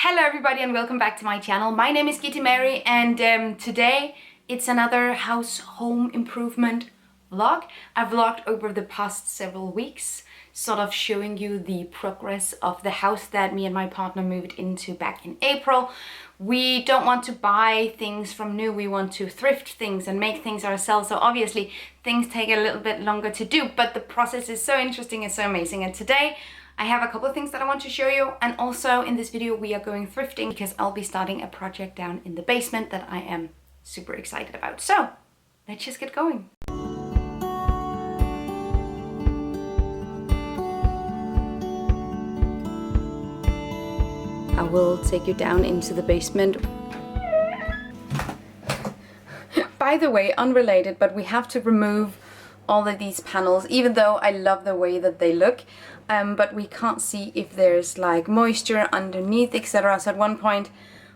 Hello everybody and welcome back to my channel. My name is Kitty Mary and today it's another home improvement vlog. I've vlogged over the past several weeks, sort of showing you the progress of the house that me and my partner moved into back in April. We don't want to buy things from new, we want to thrift things and make things ourselves. So obviously things take a little bit longer to do, but the process is so interesting and so amazing. And today I have a couple of things that I want to show you, and also in this video we are going thrifting because I'll be starting a project down in the basement that I am super excited about. So let's just get going. I will take you down into the basement. By the way, unrelated, but we have to remove all of these panels, even though I love the way that they look. But we can't see if there's like moisture underneath, etc. So at one point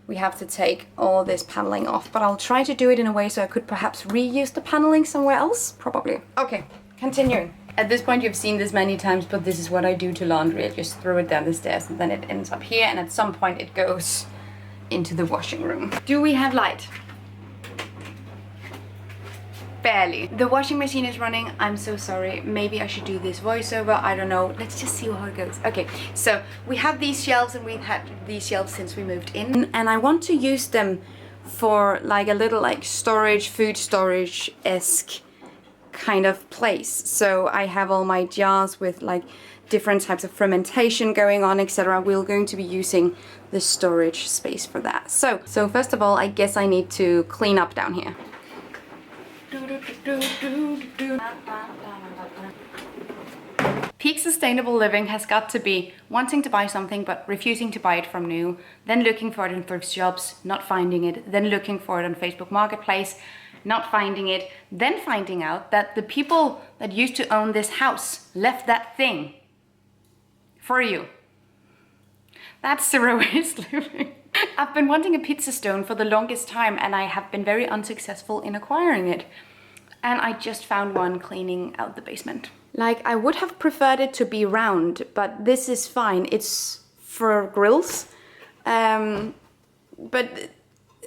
we have to take all this paneling off, but I'll try to do it in a way so I could perhaps reuse the paneling somewhere else, probably. Okay, continuing. At this point you've seen this many times, but this is what I do to laundry. I just throw it down the stairs and then it ends up here, and at some point it goes into the washing room. Do we have light? Barely. The washing machine is running. I'm so sorry. Maybe I should do this voiceover. I don't know. Let's just see how it goes. Okay, so we have these shelves, and we've had these shelves since we moved in, and I want to use them for like a little like storage, food storage-esque kind of place. So I have all my jars with like different types of fermentation going on, etc. We're going to be using the storage space for that. So first of all, I guess I need to clean up down here. Peak sustainable living has got to be wanting to buy something but refusing to buy it from new, then looking for it in thrift shops, not finding it, then looking for it on Facebook Marketplace, not finding it, then finding out that the people that used to own this house left that thing for you. That's zero waste living. I've been wanting a pizza stone for the longest time, and I have been very unsuccessful in acquiring it. And I just found one cleaning out the basement. Like, I would have preferred it to be round, but this is fine. It's for grills. But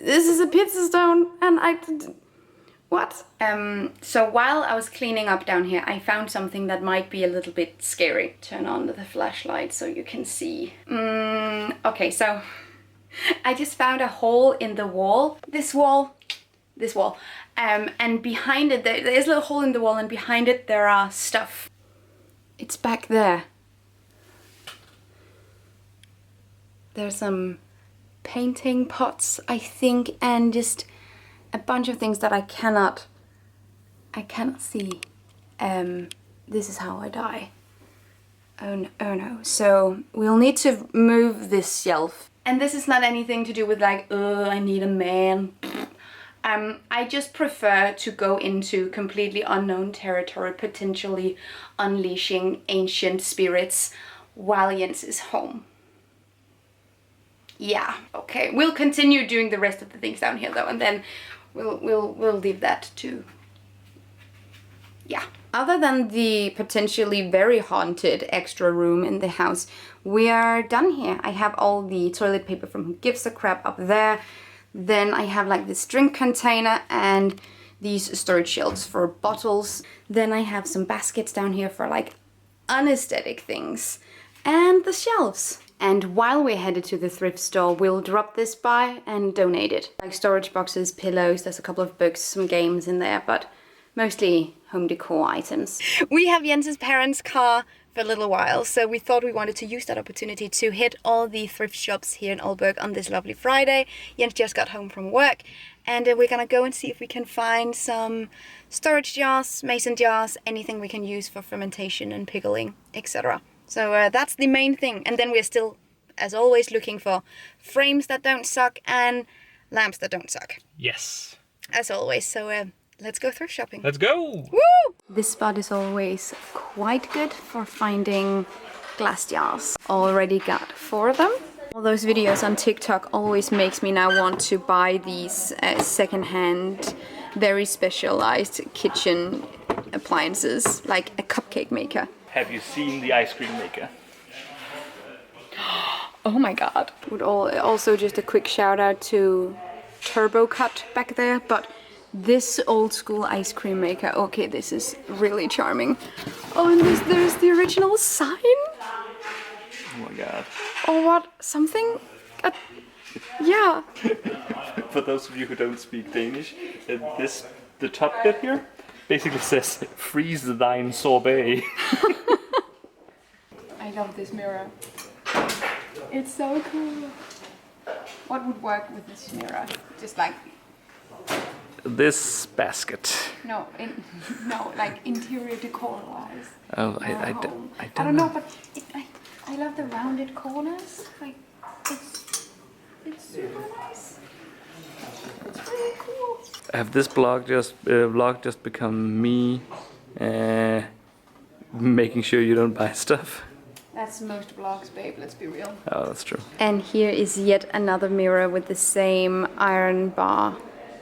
this is a pizza stone, and what? So while I was cleaning up down here, I found something that might be a little bit scary. Turn on the flashlight so you can see. Okay, so I just found a hole in the wall. This wall. And behind it, there's a little hole in the wall, and behind it there are stuff. It's back there. There's some painting pots, I think, and just a bunch of things that I cannot see. This is how I die. Oh no. So we'll need to move this shelf. And this is not anything to do with like, I need a man. I just prefer to go into completely unknown territory, potentially unleashing ancient spirits while Jens is home. Yeah, okay. We'll continue doing the rest of the things down here though, and then we'll leave that to, yeah. Other than the potentially very haunted extra room in the house, we are done here. I have all the toilet paper from Who Gives a Crap up there. Then I have like this drink container and these storage shelves for bottles. Then I have some baskets down here for like unaesthetic things. And the shelves. And while we're headed to the thrift store, we'll drop this by and donate it. Like storage boxes, pillows, there's a couple of books, some games in there, but mostly home decor items. We have Jens's parents' car for a little while, so we thought we wanted to use that opportunity to hit all the thrift shops here in Aalborg on this lovely Friday. Jens just got home from work, and we're gonna go and see if we can find some storage jars, mason jars, anything we can use for fermentation and pickling, etc. So that's the main thing. And then we're still, as always, looking for frames that don't suck and lamps that don't suck. Yes. As always, so let's go thrift shopping. Let's go! Woo! This spot is always quite good for finding glass jars. Already got 4 of them. All those videos on TikTok always makes me now want to buy these secondhand, very specialized kitchen appliances, like a cupcake maker. Have you seen the ice cream maker? Oh my god. Also just a quick shout out to Turbo Cut back there, but this old school ice cream maker, okay, this is really charming. Oh, and there's the original sign. Oh my god. Oh, what? Something? Yeah. For those of you who don't speak Danish, the top bit here basically says freeze thine sorbet. I love this mirror. It's so cool. What would work with this mirror? Just like... This basket. No, like interior decor wise. Oh, I don't know, but I love the rounded corners. Like, it's super nice. It's really cool. Have this vlog just become me making sure you don't buy stuff? That's most vlogs, babe, let's be real. Oh, that's true. And here is yet another mirror with the same iron bar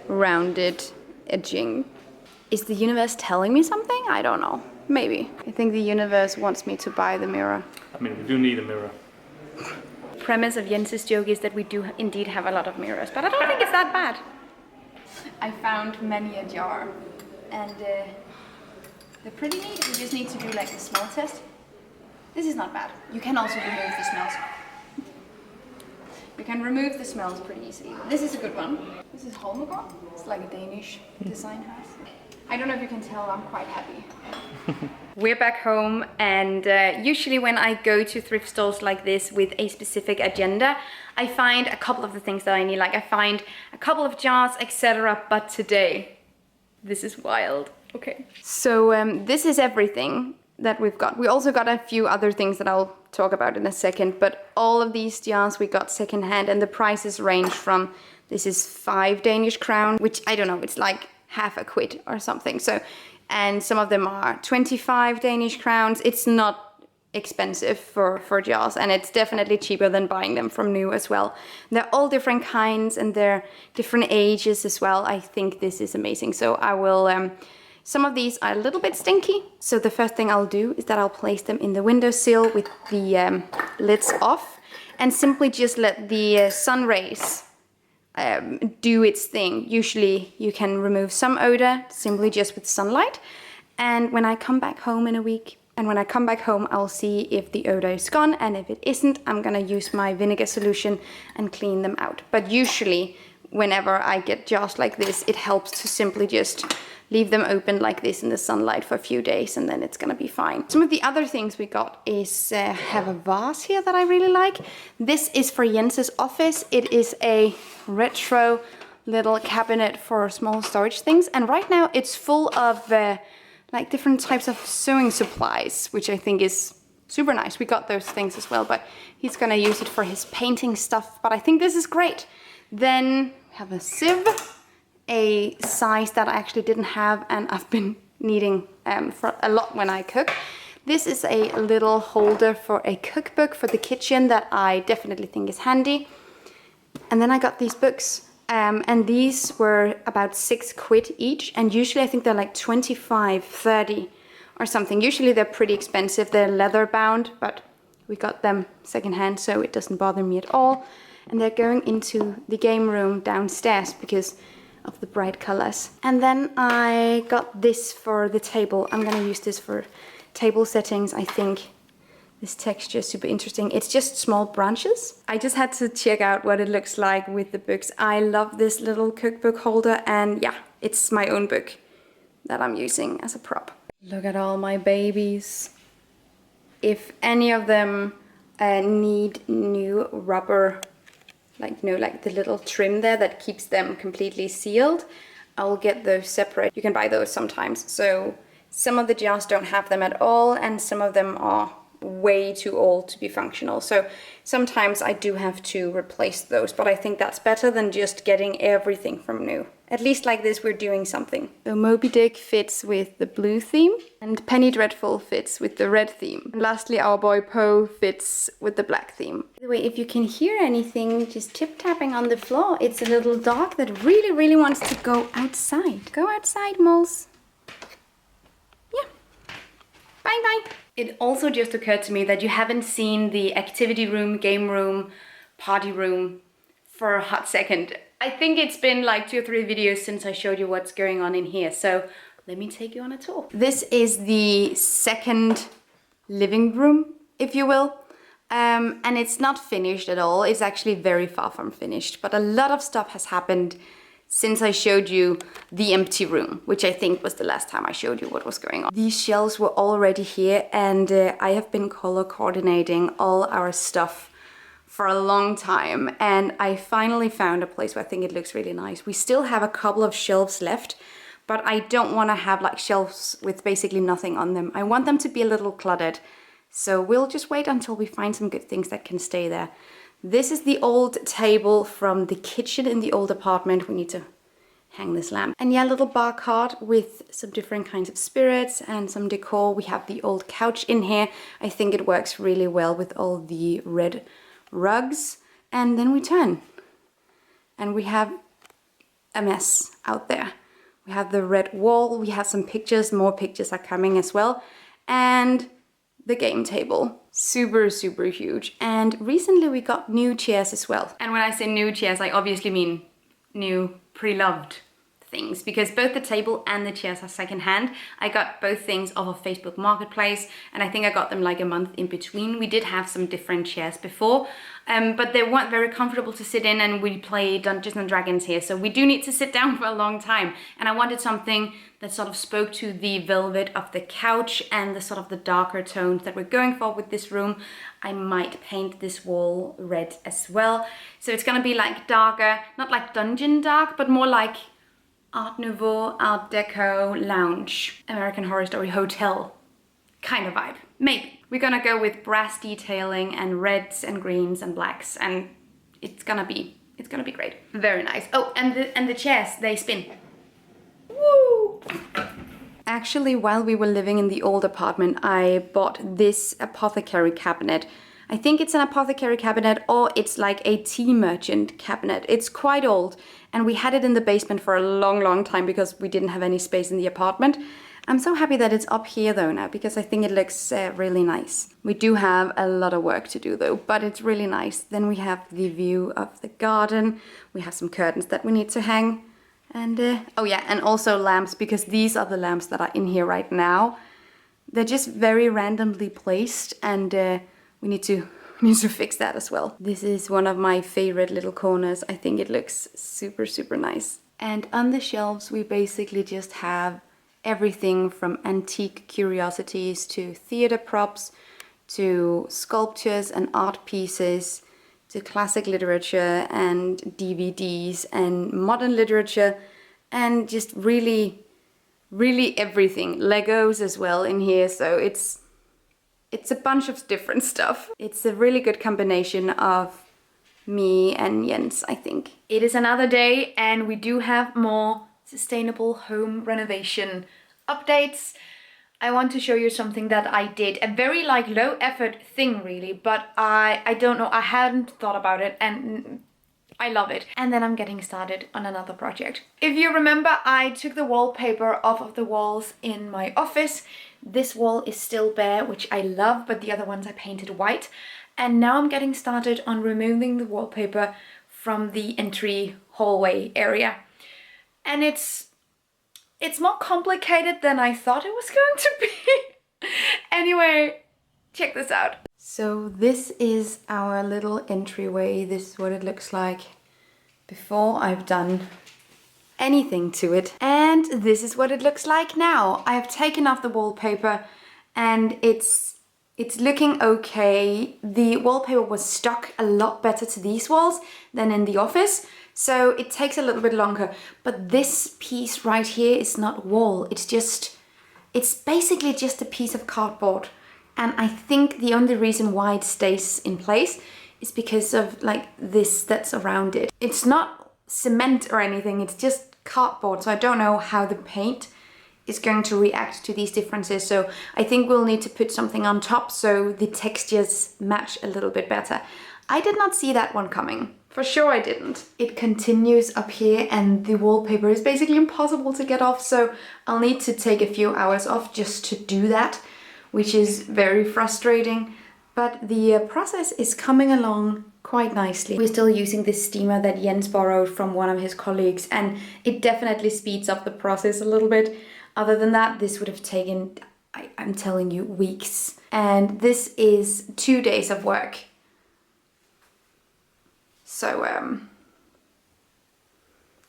rounded edging. Is the universe telling me something? I don't know. Maybe. I think the universe wants me to buy the mirror. I mean, we do need a mirror. The premise of Jens's joke is that we do indeed have a lot of mirrors, but I don't think it's that bad. I found many a jar, and they're pretty neat. We just need to do like the smell test. This is not bad. You can also remove the smells. You can remove the smells pretty easily. This is a good one. This is Holmegård. It's like a Danish design house. I don't know if you can tell, I'm quite happy. We're back home, and usually when I go to thrift stores like this with a specific agenda, I find a couple of the things that I need. Like I find a couple of jars, etc. But today, this is wild. Okay. So this is everything that we've got. We also got a few other things that I'll talk about in a second, but all of these jars we got secondhand, and the prices range from, this is 5 Danish crown, which I don't know, it's like half a quid or something. So, and some of them are 25 Danish crowns. It's not expensive for jars, and it's definitely cheaper than buying them from new as well. They're all different kinds and they're different ages as well. I think this is amazing. So I will, some of these are a little bit stinky. So the first thing I'll do is that I'll place them in the windowsill with the lids off, and simply just let the sun rays do its thing. Usually you can remove some odor simply just with sunlight. And when I come back home in a week, I'll see if the odor is gone, and if it isn't, I'm gonna use my vinegar solution and clean them out. But usually whenever I get jars like this, it helps to simply just leave them open like this in the sunlight for a few days, and then it's gonna be fine. Some of the other things we got is have a vase here that I really like. This is for Jens's office. It is a retro little cabinet for small storage things, and right now it's full of like different types of sewing supplies, which I think is super nice. We got those things as well, but he's gonna use it for his painting stuff, but I think this is great. Then have a sieve, a size that I actually didn't have and I've been needing for a lot when I cook. This is a little holder for a cookbook for the kitchen that I definitely think is handy. And then I got these books, and these were about 6 quid each, and usually I think they're like 25, 30 or something. Usually they're pretty expensive. They're leather bound, but we got them secondhand, so it doesn't bother me at all. And they're going into the game room downstairs because of the bright colors. And then I got this for the table. I'm gonna use this for table settings. I think this texture is super interesting. It's just small branches. I just had to check out what it looks like with the books. I love this little cookbook holder, and yeah, it's my own book that I'm using as a prop. Look at all my babies. If any of them need new rubber, like, you know, like the little trim there that keeps them completely sealed, I'll get those separate. You can buy those sometimes. So some of the jars don't have them at all, and some of them are way too old to be functional. So sometimes I do have to replace those, but I think that's better than just getting everything from new. At least like this, we're doing something. So Moby Dick fits with the blue theme, and Penny Dreadful fits with the red theme. And lastly, our boy Poe fits with the black theme. By the way, if you can hear anything just tip-tapping on the floor, it's a little dog that really, really wants to go outside. Go outside, moles. Yeah. Bye-bye. It also just occurred to me that you haven't seen the activity room, game room, party room for a hot second. I think it's been like 2 or 3 videos since I showed you what's going on in here. So let me take you on a tour. This is the second living room, if you will. And it's not finished at all. It's actually very far from finished, but a lot of stuff has happened since I showed you the empty room, which I think was the last time I showed you what was going on. These shelves were already here, and I have been color coordinating all our stuff for a long time, and I finally found a place where I think it looks really nice. We still have a couple of shelves left, but I don't want to have like shelves with basically nothing on them. I want them to be a little cluttered, so we'll just wait until we find some good things that can stay there. This is the old table from the kitchen in the old apartment. We need to hang this lamp. And yeah, a little bar cart with some different kinds of spirits and some decor. We have the old couch in here. I think it works really well with all the red rugs. And then we turn and we have a mess out there. We have the red wall. We have some pictures. More pictures are coming as well. And the game table. Super, super huge. And recently we got new chairs as well. And when I say new chairs, I obviously mean new pre-loved things, because both the table and the chairs are secondhand. I got both things off of Facebook Marketplace, and I think I got them like a month in between. We did have some different chairs before, but they weren't very comfortable to sit in, and we play Dungeons and Dragons here, so we do need to sit down for a long time. And I wanted something that sort of spoke to the velvet of the couch and the sort of the darker tones that we're going for with this room. I might paint this wall red as well. So it's gonna be like darker, not like dungeon dark, but more like Art Nouveau, Art Deco, lounge, American Horror Story hotel kind of vibe. Maybe. We're gonna go with brass detailing and reds and greens and blacks, and it's gonna be great. Very nice. Oh, and the chairs, they spin. Woo! Actually, while we were living in the old apartment, I bought this apothecary cabinet. I think it's an apothecary cabinet, or it's like a tea merchant cabinet. It's quite old, and we had it in the basement for a long, long time because we didn't have any space in the apartment. I'm so happy that it's up here though now, because I think it looks really nice. We do have a lot of work to do though, but it's really nice. Then we have the view of the garden. We have some curtains that we need to hang. And oh yeah, and also lamps, because these are the lamps that are in here right now. They're just very randomly placed, and we need to fix that as well. This is one of my favorite little corners. I think it looks super, super nice. And on the shelves, we basically just have everything from antique curiosities to theater props, to sculptures and art pieces, to classic literature and DVDs and modern literature, and just really, really everything. Legos as well in here, so it's a bunch of different stuff. It's a really good combination of me and Jens, I think. It is another day, and we do have more sustainable home renovation updates. I want to show you something that I did, a very like low effort thing really, but I don't know, I hadn't thought about it, and I love it. And then I'm getting started on another project. If you remember, I took the wallpaper off of the walls in my office. This wall is still bare, which I love, but the other ones I painted white. And now I'm getting started on removing the wallpaper from the entry hallway area. And it's more complicated than I thought it was going to be. Anyway, check this out. So this is our little entryway. This is what it looks like before I've done anything to it. And this is what it looks like now. I have taken off the wallpaper, and it's looking okay. The wallpaper was stuck a lot better to these walls than in the office, so it takes a little bit longer. But this piece right here is not wall, it's basically just a piece of cardboard. And I think the only reason why it stays in place is because of like this that's around it. It's not cement or anything, it's just cardboard, so I don't know how the paint is going to react to these differences. So I think we'll need to put something on top so the textures match a little bit better. I did not see that one coming. For sure I didn't. It continues up here, and the wallpaper is basically impossible to get off, so I'll need to take a few hours off just to do that. which is very frustrating. But the process is coming along quite nicely. We're still using this steamer that Jens borrowed from one of his colleagues, and it definitely speeds up the process a little bit. Other than that, this would have taken, I'm telling you, weeks. And this is 2 days of work. So,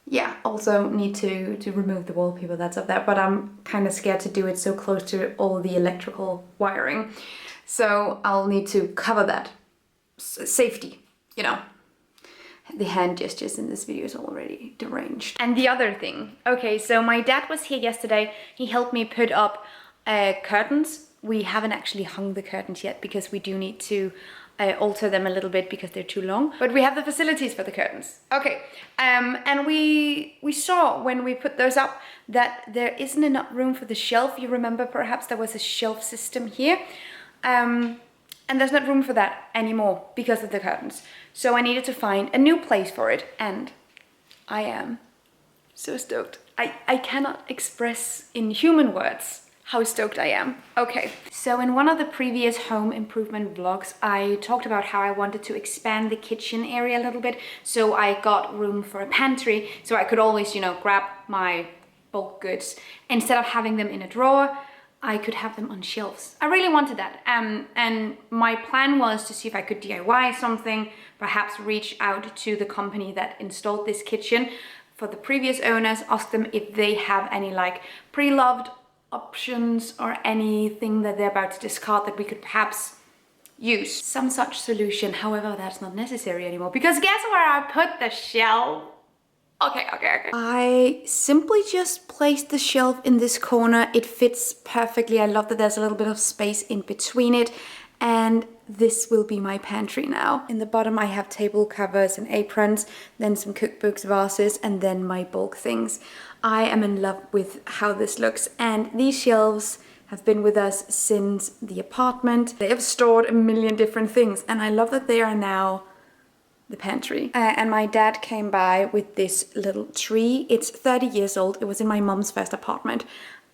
yeah, also need to remove the wallpaper that's up there, but I'm kind of scared to do it so close to all the electrical wiring. So I'll need to cover that. Safety, you know. The hand gestures in this video is already deranged. And the other thing, okay, so my dad was here yesterday. He helped me put up curtains. We haven't actually hung the curtains yet because we do need to alter them a little bit because they're too long. But we have the facilities for the curtains. Okay, and we saw when we put those up that there isn't enough room for the shelf. You remember perhaps there was a shelf system here. And there's not room for that anymore because of the curtains. So I needed to find a new place for it, and I am so stoked. I cannot express in human words how stoked I am. Okay, so in one of the previous home improvement vlogs, I talked about how I wanted to expand the kitchen area a little bit, so I got room for a pantry, so I could always, you know, grab my bulk goods. Instead of having them in a drawer, I could have them on shelves. I really wanted that. And my plan was to see if I could DIY something, perhaps reach out to the company that installed this kitchen for the previous owners, ask them if they have any like pre-loved options or anything that they're about to discard that we could perhaps use. Some such solution, however, that's not necessary anymore because guess where I put the shelf? Okay. I simply just placed the shelf in this corner. It fits perfectly. I love that there's a little bit of space in between it. And this will be my pantry now. In the bottom I have table covers and aprons, then some cookbooks, vases, and then my bulk things. I am in love with how this looks, and these shelves have been with us since the apartment. They have stored a million different things, and I love that they are now the pantry. And my dad came by with this little tree. It's 30 years old. It was in my mom's first apartment.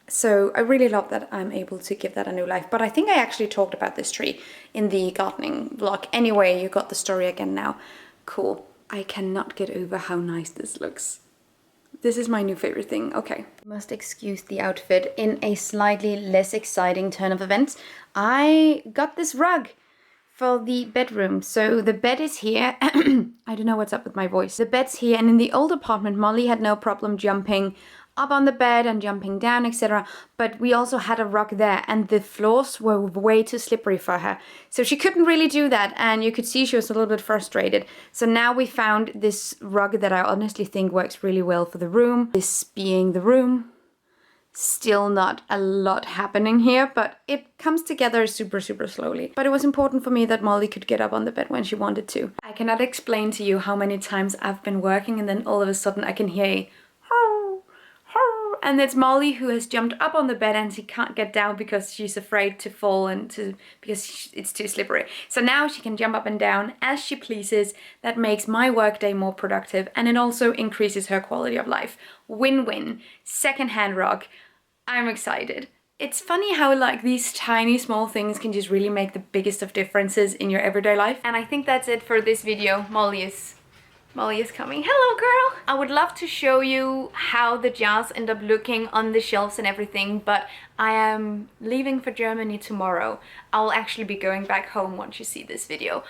So I really love that I'm able to give that a new life. But I think I actually talked about this tree in the gardening vlog. Anyway, you got the story again now. Cool. I cannot get over how nice this looks. This is my new favorite thing. Okay. Must excuse the outfit. In a slightly less exciting turn of events, I got this rug for the bedroom. So the bed is here. I don't know what's up with my voice. The bed's here, and in the old apartment, Molly had no problem jumping up on the bed and jumping down, etc. But we also had a rug there, and the floors were way too slippery for her. So she couldn't really do that, and you could see she was a little bit frustrated. So now we found this rug that I honestly think works really well for the room. This being the room. Still not a lot happening here, but it comes together super slowly. But it was important for me that Molly could get up on the bed when she wanted to. I cannot explain to you how many times I've been working and then all of a sudden I can hear a hurr, hurr, and it's Molly who has jumped up on the bed and she can't get down because she's afraid to fall because it's too slippery. So now she can jump up and down as she pleases. That makes my workday more productive, and it also increases her quality of life. Win-win. Second-hand rug. I'm excited. It's funny how like these tiny small things can just really make the biggest of differences in your everyday life. And I think that's it for this video. Molly is coming. Hello, girl! I would love to show you how the jars end up looking on the shelves and everything, but I am leaving for Germany tomorrow. I'll actually be going back home once you see this video.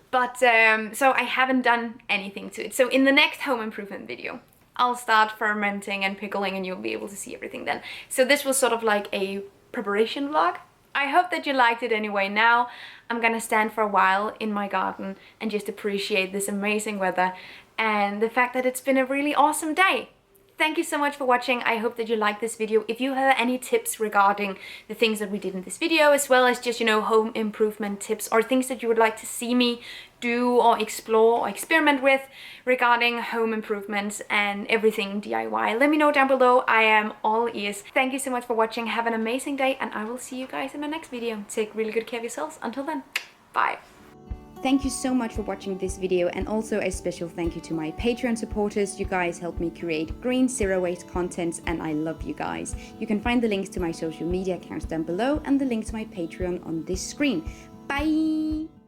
But so I haven't done anything to it. So in the next home improvement video, I'll start fermenting and pickling and you'll be able to see everything then. So this was sort of like a preparation vlog. I hope that you liked it anyway. Now I'm gonna stand for a while in my garden and just appreciate this amazing weather and the fact that it's been a really awesome day. Thank you so much for watching. I hope that you liked this video. If you have any tips regarding the things that we did in this video, as well as just, you know, home improvement tips or things that you would like to see me do or explore or experiment with regarding home improvements and everything DIY, let me know down below. I am all ears. Thank you so much for watching. Have an amazing day, and I will see you guys in my next video. Take really good care of yourselves. Until then, bye. Thank you so much for watching this video, and also a special thank you to my Patreon supporters. You guys help me create green zero waste content, and I love you guys. You can find the links to my social media accounts down below and the link to my Patreon on this screen. Bye!